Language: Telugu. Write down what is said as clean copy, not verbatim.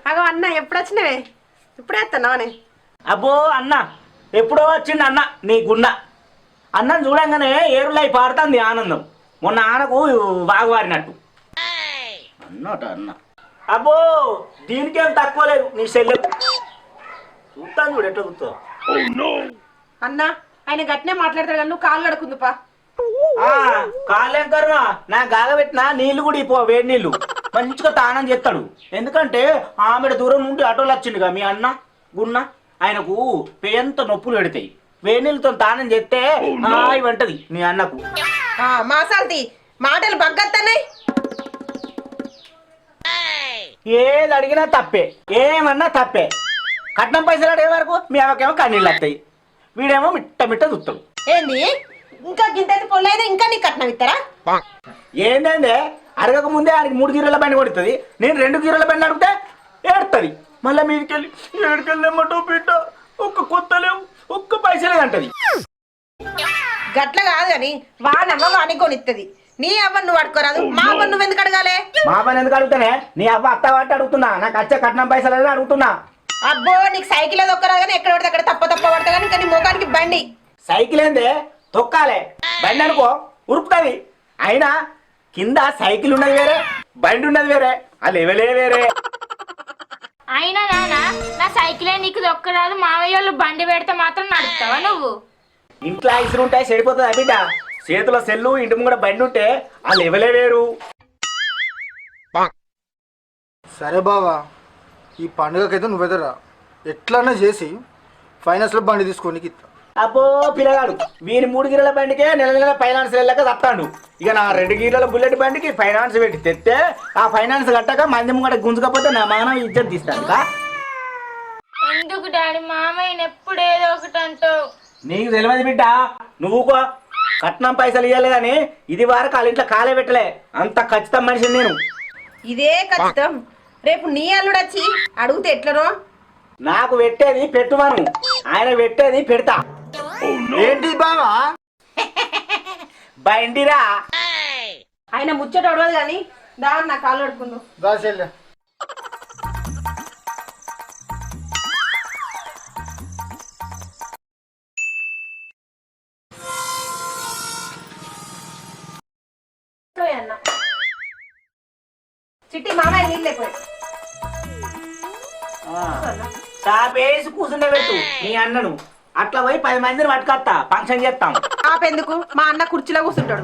అగో అన్న ఎప్పుడు వచ్చినవే ఇప్పుడే వస్తున్నావనే అబ్బో అన్న ఎప్పుడో వచ్చిండు అన్న నీకున్న అన్నం చూడంగానే ఏరులై పారుతుంది ఆనందం మొన్న ఆనకు వాగువారినట్టు అన్నట అన్న అబ్బో దీనికేం తక్కువ లేదు నీ చెల్లె చూస్తాను చూడు ఎట్లా చూస్తావు అన్న ఆయన గట్టినే మాట్లాడతాడు కానీ నువ్వు కాలు కడుకుందుపా కాలేం కర్మ నా గాగబెట్టిన నీళ్లు కూడా ఇపో వేడి నీళ్లు మంచిగా తానం చేస్తాడు ఎందుకంటే ఆమెడ దూరం నుండి ఆటోలు వచ్చిండుగా మీ అన్న గున్న ఆయనకు పేంత నొప్పులు పెడతాయి వేడి నీళ్ళతో తానం చేస్తే హాయి వంటది మీ అన్నకు మాసాల్తి మాటలు బగ్గత్తన్నాయి ఏది అడిగినా తప్పే ఏమన్నా తప్పే కట్నం పైసలు అడిగే వరకు మీ అమ్మకేమో కన్నీళ్ళు వస్తాయి వీడేమో మిట్ట మిట్ట చూస్తాడు ఏంది ఇంకా గింత పొల్లైనా ఇంకా నీకు కట్నం ఇస్తారా ఏంటంటే అడగక ముందే ఆయనకి 3 గిర్రెల బండి కొడుతుంది నేను 2 గిర్రెల బండి అడిగితే ఏడుతుంది మళ్ళీ మీదికెళ్ళి ఏడుకెళ్ళేమంటో బిడ్డ ఒక్క కొత్త లేవు ఒక్క పైసలే అంటది గట్ల కాదు కానీ వానమ్మ వాని కొనిస్తుంది నీ అవ్వ నువ్వు అడుకోరాదు మా అవ్వ నువ్వు ఎందుకు అడగాలి మా పని ఎందుకు అడుగుతానే నీ అవ్వ అత్త పట్టి అడుగుతున్నా నాకు వచ్చే కట్నం పైసలు అడుగుతున్నా అబ్బో నీకు సైకిల్ దొక్కరా కానీ ఎక్కడ పడితే అక్కడ తప్ప పడతా కానీ ఇంకా నీ ముఖానికి బండి సైకిల్ ఏందే తొక్కాలే బండి అనుకో ఉరుకుతుంది అయినా కింద సైకిల్ ఉన్నది వేరే బండి ఉన్నది వేరే ఆ లెవెలే వేరే అయినా నాన్న నా సైకిలే నీకు దొక్కరాదు మావయ్య వాళ్ళు బండి పెడితే మాత్రం నడుపుతావా నువ్వు ఇంట్లో ఇసురు ఉంటాయి చెడిపోతుంది బిడ్డ చేతిలో సెల్లు ఇంటి ముంగడ బండి ఉంటే ఆ లెవెలే వేరు సరే బావా ఈ పండుగకైతే నువ్వెదరా ఎట్లన్నా చేసి ఫైనాన్స్లో బండి తీసుకోనికి ఇస్తా అబ్బో పిల్లగాడు వీని 3 గిర్రెల బండికే నెల ఫైనాన్స్ వెళ్ళక తప్తాడు ఇక నా 2 గిర్రెల బుల్లెట్ బండికి ఫైనాన్స్ పెట్టి తెస్తే ఆ ఫైనాన్స్ కట్టక మంది ముంగట గుంజుకపోతే నా మగన ఇజ్జత్ తీస్తాను ఎందుకు డాడీ మామయ్యని ఎప్పుడు ఏదో ఒకటి అంటావు నీకు తెలియదు బిడ్డ నువ్వుకో కట్నం పైసలు ఇవ్వలేదని ఇది వరకు వాళ్ళ ఇంట్లో కాలే పెట్టలే అంత ఖచ్చితం మనిషిని నేను ఇదే ఖచ్చితం రేపు నీ అల్లుడు వచ్చి అడిగితే ఎట్లనో నాకు పెట్టేది పెట్టుమను ఆయన పెట్టేది పెడతా ఏంటి బావా బండిరా ఆయన ముచ్చట అడవదు కానీ దాని నా కాళ్ళు అడుకుందు దాచెల్లె అన్న చిట్టి మామయ్య నీళ్ళు లేకపోయి సాపేసి కూర్చుండే పెట్టు నీ అన్నను అట్లా పోయి 10 మందిని పట్టుకొస్తా ఫంక్షన్ చేస్తాం ఆపెందుకు మా అన్న కుర్చీలో కూర్చుంటాడు